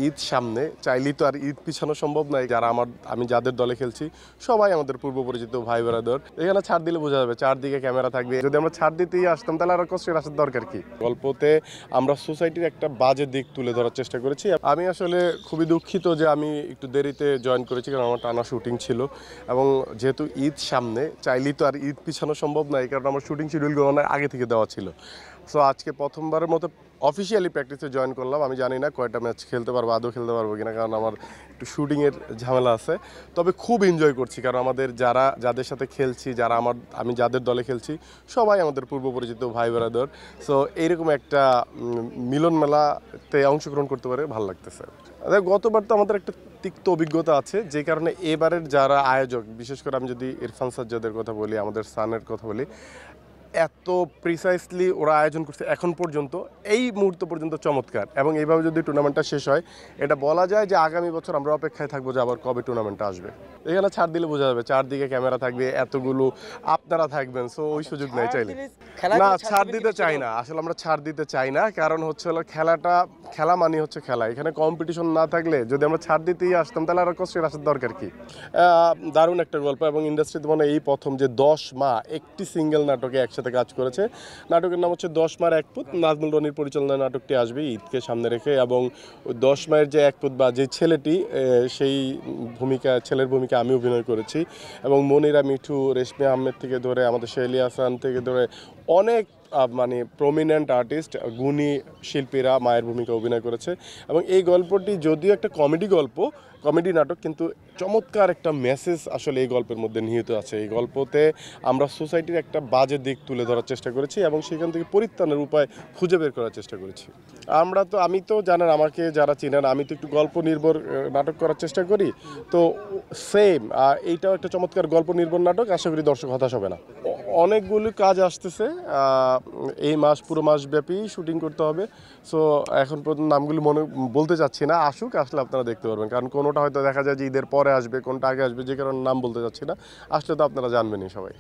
ঈদ সামনে, চাইলেই তো আর ঈদ পিছানো সম্ভব নয়। যারা আমি যাদের দলে খেলছি সবাই আমাদের পূর্ব পরিচিত ভাই ব্রাদার। এখানে ছাড় দিলে বোঝা যাবে, চারদিকে ক্যামেরা থাকবে। যদি আমরা ছাড় দিতেই আসতাম তাহলে আর কষ্টের আসার দরকার কি? গল্পতে আমরা সোসাইটির একটা বাজে দিক তুলে ধরার চেষ্টা করেছি। আমি আসলে খুবই দুঃখিত যে আমি একটু দেরিতে জয়েন করেছি, কারণ আমার টানা শুটিং ছিল। এবং যেহেতু ঈদ সামনে, চাইলেই তো আর ঈদ পিছানো সম্ভব নয়, কারণ আমার শুটিং শিডিউলগুলো অনেক আগে থেকে দেওয়া ছিল। সো আজকে প্রথমবারের মতো অফিসিয়ালি প্র্যাকটিসে জয়েন করলাম। আমি জানি না কয়টা ম্যাচ খেলতে পারবো, আদৌ খেলতে পারবো কিনা, কারণ আমার একটু শুটিংয়ের ঝামেলা আছে। তবে খুব এনজয় করছি, কারণ যাদের সাথে খেলছি, আমি যাদের দলে খেলছি সবাই আমাদের পূর্ব পরিচিত ভাই ব্রাদার। সো এইরকম একটা মিলন মেলাতে অংশগ্রহণ করতে পারে ভালো লাগতেছে। গতবার তো আমাদের একটা তিক্ত অভিজ্ঞতা আছে, যে কারণে এবারের যারা আয়োজক, বিশেষ করে আমি যদি ইরফান সাজ্জাদের কথা বলি, আমাদের সানের কথা বলি, এত প্রিসাইসলি ওরা আয়োজন করছে এখন পর্যন্ত, এই মুহূর্ত পর্যন্ত চমৎকার। এবং এইভাবে যদি টুর্নামেন্টটা শেষ হয়, এটা বলা যায় যে আগামী বছর আমরা অপেক্ষায় থাকবো যে আবার কবে টুর্নামেন্টটা আসবে। এখানে ছাড় দিলে বোঝা যাবে, চারদিকে ক্যামেরা থাকবে, এতগুলো আপনারা থাকবেন। সো ওই সুযোগ নেই চাইলে। না, ছাড় দিতে চাই না, আসলে আমরা ছাড় দিতে চাই না। কারণ হচ্ছে হলো খেলা মানে হচ্ছে খেলা। এখানে কম্পিটিশন না থাকলে যদি আমরা ছাড় দিতেই আসতাম তাহলে আর কষ্টের আসার দরকার কি? দারুণ একটা গল্প, এবং ইন্ডাস্ট্রিতে মনে হয় এই প্রথম যে 10 মা একটি সিঙ্গেল নাটকে একসাথে কাজ করেছে। নাটকের নাম হচ্ছে 10 মার এক পুত। নাজমুল রনির পরিচালনায় নাটকটি আসবে ঈদকে সামনে রেখে। এবং ওই 10 মায়ের যে এক পুত বা যে ছেলেটি, সেই ছেলের ভূমিকা আমি অভিনয় করেছি। এবং মনিরা মিঠু, রেশমি আহমেদ থেকে ধরে আমাদের শেলি হাসান থেকে ধরে অনেক মানে প্রমিনেন্ট আর্টিস্ট, গুণী শিল্পীরা মায়ের ভূমিকা অভিনয় করেছে। এবং এই গল্পটি যদিও একটা কমেডি নাটক, কিন্তু চমৎকার একটা মেসেজ আসলে এই গল্পের মধ্যে নিহিত আছে। এই গল্পতে আমরা সোসাইটির একটা বাজে দিক তুলে ধরার চেষ্টা করেছি এবং সেখান থেকে পরিত্রাণের উপায় খুঁজে বের করার চেষ্টা করেছি। আমি তো জানেন, আমাকে যারা চিনেন, আমি তো একটু গল্প নির্ভর নাটক করার চেষ্টা করি। তো সেম এইটাও একটা চমৎকার গল্প নির্ভর নাটক। আশা করি দর্শক হতাশ হবে না। অনেকগুলো কাজ আসতেছে, এই পুরো মাস ব্যাপী শুটিং করতে হবে। সো এখন পর্যন্ত নামগুলো বলতে চাচ্ছি না, আসলে আপনারা দেখতে পারবেন। কারণ কোনোটা হয়তো দেখা যায় যে ঈদের পরে আসবে, কোনটা আগে আসবে, যে কারণে নাম বলতে চাচ্ছি না। আসলে তো আপনারা জানবেনই সবাই।